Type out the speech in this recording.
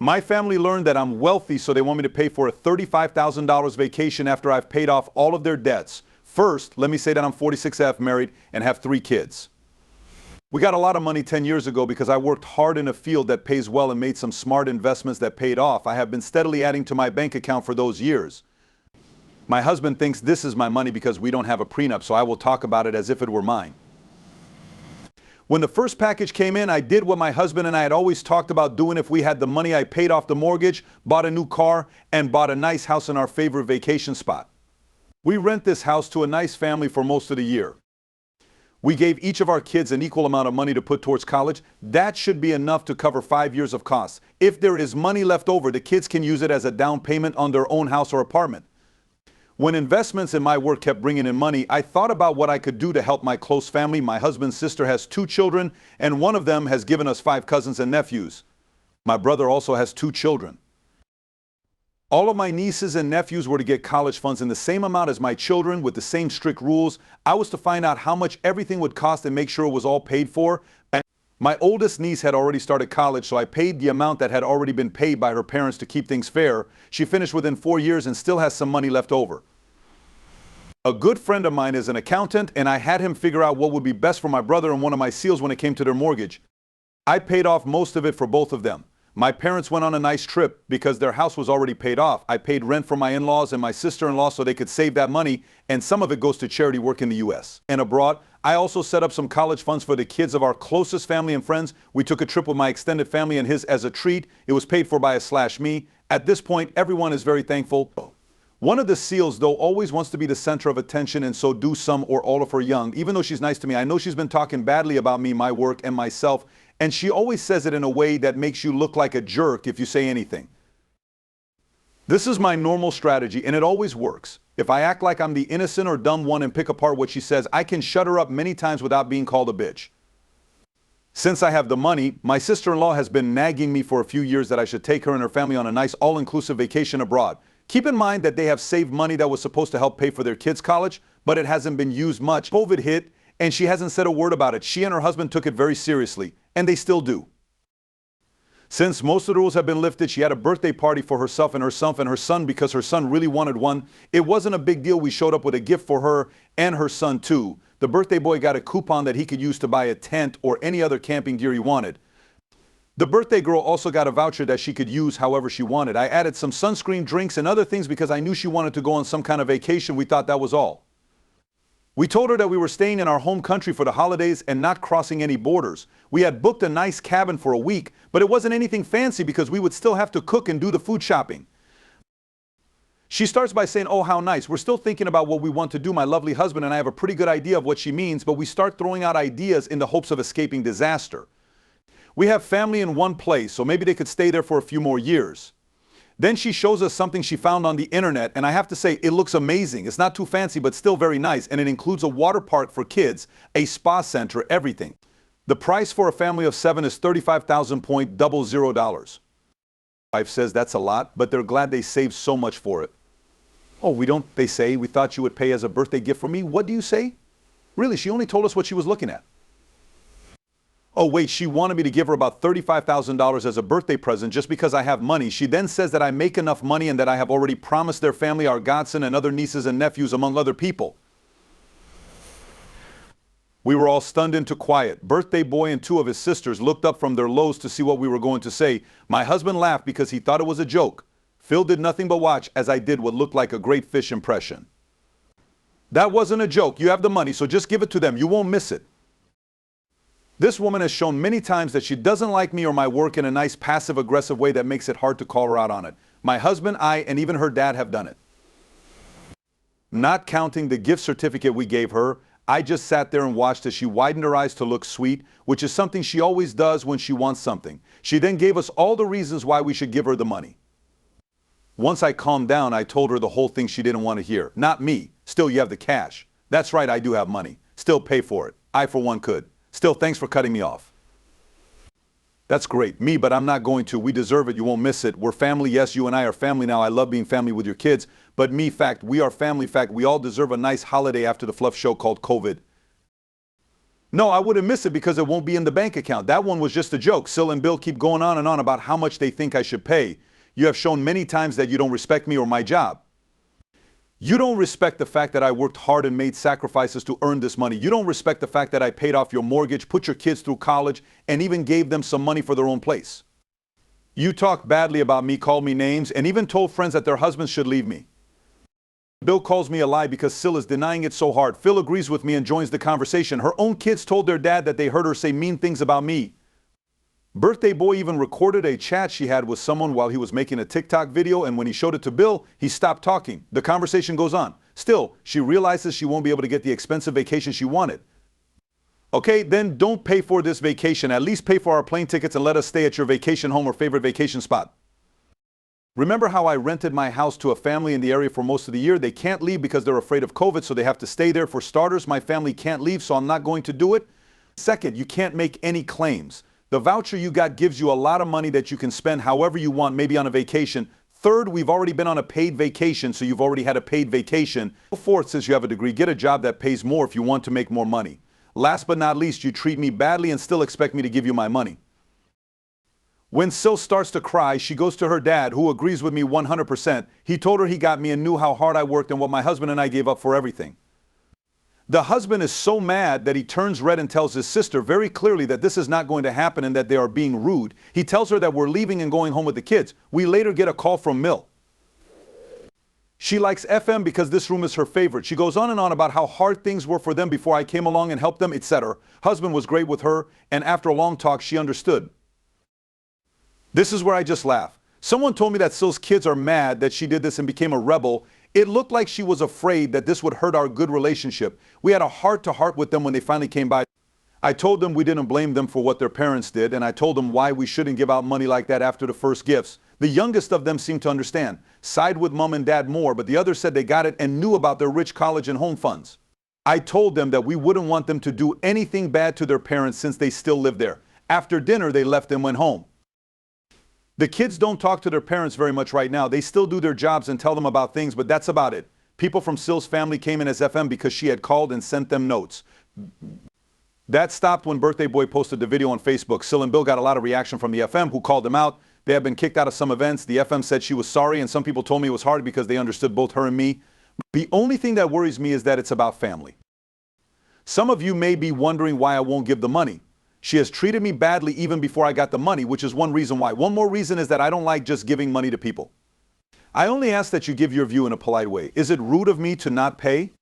My family learned that I'm wealthy, so they want me to pay for a $35,000 vacation after I've paid off all of their debts. First, let me say that I'm 46F, married, and have 3 kids. We got a lot of money 10 years ago because I worked hard in a field that pays well and made some smart investments that paid off. I have been steadily adding to my bank account for those years. My husband thinks this is my money because we don't have a prenup, so I will talk about it as if it were mine. When the first package came in, I did what my husband and I had always talked about doing if we had the money. I paid off the mortgage, bought a new car, and bought a nice house in our favorite vacation spot. We rent this house to a nice family for most of the year. We gave each of our kids an equal amount of money to put towards college. That should be enough to cover 5 years of costs. If there is money left over, the kids can use it as a down payment on their own house or apartment. When investments in my work kept bringing in money, I thought about what I could do to help my close family. My husband's sister has 2 children, and one of them has given us 5 cousins and nephews. My brother also has 2 children. All of my nieces and nephews were to get college funds in the same amount as my children with the same strict rules. I was to find out how much everything would cost and make sure it was all paid for. My oldest niece had already started college, so I paid the amount that had already been paid by her parents to keep things fair. She finished within 4 years and still has some money left over. A good friend of mine is an accountant, and I had him figure out what would be best for my brother and one of my SEALs when it came to their mortgage. I paid off most of it for both of them. My parents went on a nice trip because their house was already paid off. I paid rent for my in-laws and my sister-in-law so they could save that money, and some of it goes to charity work in the U.S. and abroad. I also set up some college funds for the kids of our closest family and friends. We took a trip with my extended family and his as a treat. It was paid for by me. At this point, everyone is very thankful. One of the SEALs, though, always wants to be the center of attention, and so do some or all of her young. Even though she's nice to me, I know she's been talking badly about me, my work, and myself, and she always says it in a way that makes you look like a jerk if you say anything. This is my normal strategy, and it always works. If I act like I'm the innocent or dumb one and pick apart what she says, I can shut her up many times without being called a bitch. Since I have the money, my sister-in-law has been nagging me for a few years that I should take her and her family on a nice all-inclusive vacation abroad. Keep in mind that they have saved money that was supposed to help pay for their kids' college, but it hasn't been used much. COVID hit, and she hasn't said a word about it. She and her husband took it very seriously, and they still do. Since most of the rules have been lifted, she had a birthday party for herself and her son because her son really wanted one. It wasn't a big deal. We showed up with a gift for her and her son too. The birthday boy got a coupon that he could use to buy a tent or any other camping gear he wanted. The birthday girl also got a voucher that she could use however she wanted. I added some sunscreen, drinks, and other things because I knew she wanted to go on some kind of vacation. We thought that was all. We told her that we were staying in our home country for the holidays and not crossing any borders. We had booked a nice cabin for a week, but it wasn't anything fancy because we would still have to cook and do the food shopping. She starts by saying, "Oh, how nice." We're still thinking about what we want to do. My lovely husband and I have a pretty good idea of what she means, but we start throwing out ideas in the hopes of escaping disaster. We have family in one place, so maybe they could stay there for a few more years. Then she shows us something she found on the internet, and I have to say, it looks amazing. It's not too fancy, but still very nice, and it includes a water park for kids, a spa center, everything. The price for a family of 7 is $35,000. Wife says that's a lot, but they're glad they saved so much for it. "Oh, they say, we thought you would pay as a birthday gift for me." What do you say? Really, she only told us what she was looking at. Oh, wait, she wanted me to give her about $35,000 as a birthday present just because I have money. She then says that I make enough money and that I have already promised their family, our godson, and other nieces and nephews, among other people. We were all stunned into quiet. Birthday boy and 2 of his sisters looked up from their lows to see what we were going to say. My husband laughed because he thought it was a joke. Phil did nothing but watch as I did what looked like a great fish impression. "That wasn't a joke. You have the money, so just give it to them. You won't miss it." This woman has shown many times that she doesn't like me or my work in a nice passive-aggressive way that makes it hard to call her out on it. My husband, I, and even her dad have done it. Not counting the gift certificate we gave her, I just sat there and watched as she widened her eyes to look sweet, which is something she always does when she wants something. She then gave us all the reasons why we should give her the money. Once I calmed down, I told her the whole thing she didn't want to hear. "Not me. Still, you have the cash." "That's right, I do have money. Still pay for it. I, for one, could. Still, thanks for cutting me off." "That's great. Me, but I'm not going to. We deserve it. You won't miss it. We're family. Yes, you and I are family now. I love being family with your kids. But me, fact, we are family. Fact, we all deserve a nice holiday after the fluff show called COVID. No, I wouldn't miss it because it won't be in the bank account. That one was just a joke. Sil and Bill keep going on and on about how much they think I should pay. You have shown many times that you don't respect me or my job. You don't respect the fact that I worked hard and made sacrifices to earn this money. You don't respect the fact that I paid off your mortgage, put your kids through college, and even gave them some money for their own place. You talk badly about me, called me names, and even told friends that their husbands should leave me. Bill calls me a lie because Sil is denying it so hard. Phil agrees with me and joins the conversation. Her own kids told their dad that they heard her say mean things about me. Birthday boy even recorded a chat she had with someone while he was making a TikTok video, and when he showed it to Bill, he stopped talking. The conversation goes on. Still, she realizes she won't be able to get the expensive vacation she wanted. Okay, then don't pay for this vacation. At least pay for our plane tickets and let us stay at your vacation home or favorite vacation spot. Remember how I rented my house to a family in the area for most of the year? They can't leave because they're afraid of COVID, so they have to stay there. For starters, my family can't leave, so I'm not going to do it. Second, you can't make any claims. The voucher you got gives you a lot of money that you can spend however you want, maybe on a vacation. Third, we've already been on a paid vacation, so you've already had a paid vacation. Fourth, since you have a degree, get a job that pays more if you want to make more money. Last but not least, you treat me badly and still expect me to give you my money. When Sil starts to cry, she goes to her dad, who agrees with me 100%. He told her he got me and knew how hard I worked and what my husband and I gave up for everything. The husband is so mad that he turns red and tells his sister very clearly that this is not going to happen and that they are being rude. He tells her that we're leaving and going home with the kids. We later get a call from Mill. She likes FM because this room is her favorite. She goes on and on about how hard things were for them before I came along and helped them, etc. Husband was great with her, and after a long talk, she understood. This is where I just laugh. Someone told me that Sil's kids are mad that she did this and became a rebel. It looked like she was afraid that this would hurt our good relationship. We had a heart-to-heart with them when they finally came by. I told them we didn't blame them for what their parents did, and I told them why we shouldn't give out money like that after the first gifts. The youngest of them seemed to understand, side with mom and dad more, but the others said they got it and knew about their rich college and home funds. I told them that we wouldn't want them to do anything bad to their parents since they still live there. After dinner, they left and went home. The kids don't talk to their parents very much right now. They still do their jobs and tell them about things, but that's about it. People from Sil's family came in as FM because she had called and sent them notes. That stopped when Birthday Boy posted the video on Facebook. Sil and Bill got a lot of reaction from the FM, who called them out. They had been kicked out of some events. The FM said she was sorry, and some people told me it was hard because they understood both her and me. The only thing that worries me is that it's about family. Some of you may be wondering why I won't give the money. She has treated me badly even before I got the money, which is one reason why. One more reason is that I don't like just giving money to people. I only ask that you give your view in a polite way. Is it rude of me to not pay?